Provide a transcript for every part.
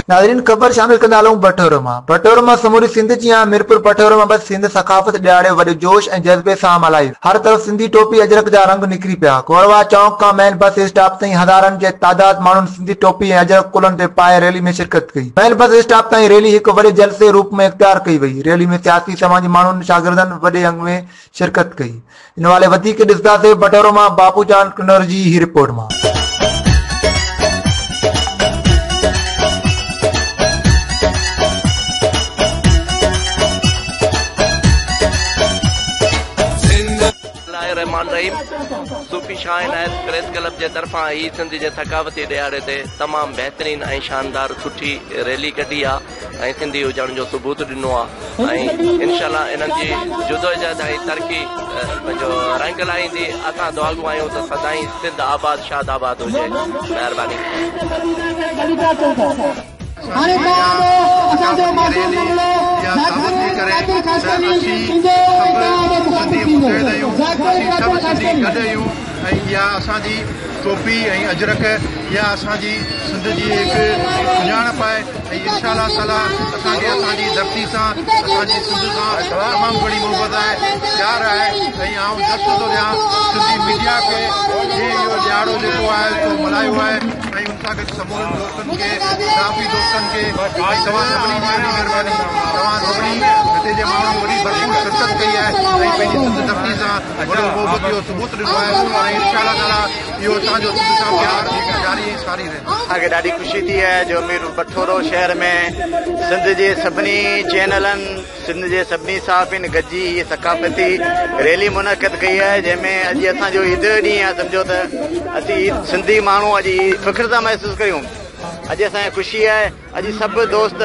नाज़रीन ख़बर शामिल कंदा हलूं बटोर मां समूरी सिंध जी मीरपुर बटोर मां बस सिंध सकाफ़त ॾियारे वॾे जोश ऐं जज़्बे सां मल्हाई। हर तरफ़ सिंधी टोपी अजरक जा रंग निकिरी पिया। कोरवा चौक खां मेन बस स्टॉप ताईं हज़ारनि जे तादाद माण्हुनि सिंधी टोपी ऐं अजरक कुलनि ते पाए रैली में शिरकत कई। मेन बस स्टॉप ताईं रैली हिकु वॾे जलसे रूप में इख़्तियार कई वई। रैली में सियासी समाजी माण्हुनि शागिर्दनि वॾे अंग में शिरकत कई। इन वाले वधीक ॾिसंदासीं बटोर मां बापूजान कुनर जी ही रिपोर्ट मां। रहमान रहीम सूफी शाह इनायत प्रेस क्लब के तरफा ही सिंध के थकावती ॾियारे ते तमाम बेहतरीन ऐं शानदार सुठी रैली कढी है सिंधी हुजण जो सबूत ॾिनो आहे। इंशाल्लाह इन्हनि जी जुदोजहद ऐं तरक़ी पंहिंजो रंग लाहींदी। असां दुआगू आहियूं त सदाईं सिंध आबाद शाद आबाद हुजे। महिरबानी। टोपी अजरक या असांजी सिंध जी एक सुञाणप है। इंशाअल्लाह ताला असांजी धरती से असांजी सिंध से तमाम बड़ी मोहब्बत है, प्यार है। आउं दस्त तो ॾियां सिंधी मीडिया के ये इहो ॾियारो जेको आहे सो मल्हायो आहे ऐं उन सां गॾु समूरे दोस्तनि खे काफ़ी दोस्तनि खे तव्हां सभिनी जी वॾी महिरबानी। तव्हां सभिनी हिते जे माण्हुनि वॾी भरपूर शिरकत कई आहे ऐं पंहिंजी सिंध धरती सां वॾो मोहब्बत जो सबूत ॾिनो आहे ऐं इंशाअल्लाह ताला इहो असांजो सिंध सां प्यार जारी ऐं सारी रहे। असांखे ॾाढी ख़ुशी थी है जो मीरपुर बटोरो शहर में सिंध जे सभिनी चैनलनि सिंध जे सभिनी सहाफ़ियुनि गॾिजी हीअ सकाफ़ती रैली मुनक़द कई है, जंहिंमें अॼु असांजो ईद ॾींहुं आहे। सम्झो त असीं सिंधी माण्हू अॼु फ़ख़्र था महसूसु कयूं। अॼु असांखे ख़ुशी आहे अॼु सभु दोस्त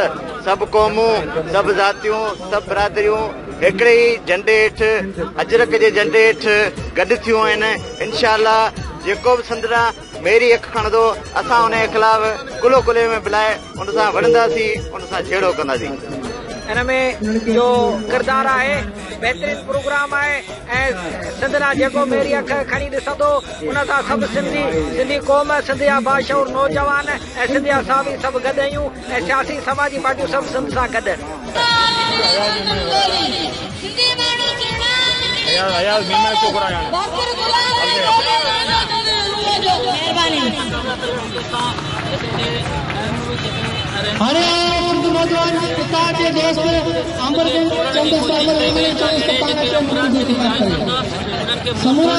सभु क़ौमूं सभु ज़ातियूं सभु बिरादरियूं हिकिड़े ई झंडे हेठि अजरक जे झंडे हेठि गॾु थियूं आहिनि। इंशाअल्लाह जेको बि सिंधड़ा मेरी अखि खणंदो असां उनजे ख़िलाफ़ कुलो कुले में बिलाए उन सां वड़ंदासीं, उन सां छेड़ो कंदासीं। इन में जो किरदार है बेहतरीन प्रोग्राम है ऐं सिंधड़ा जेको मेरी अख खणी ॾिसंदो उन सां सभु सिंधी क़ौम सिंधिया बाशऊर नौजवान ऐं सिंधिया सावी सभु गॾु आहियूं ऐं सियासी समाजी पार्टियूं सभु सिंध सां गॾु। नौजवान के दोस्त समूरा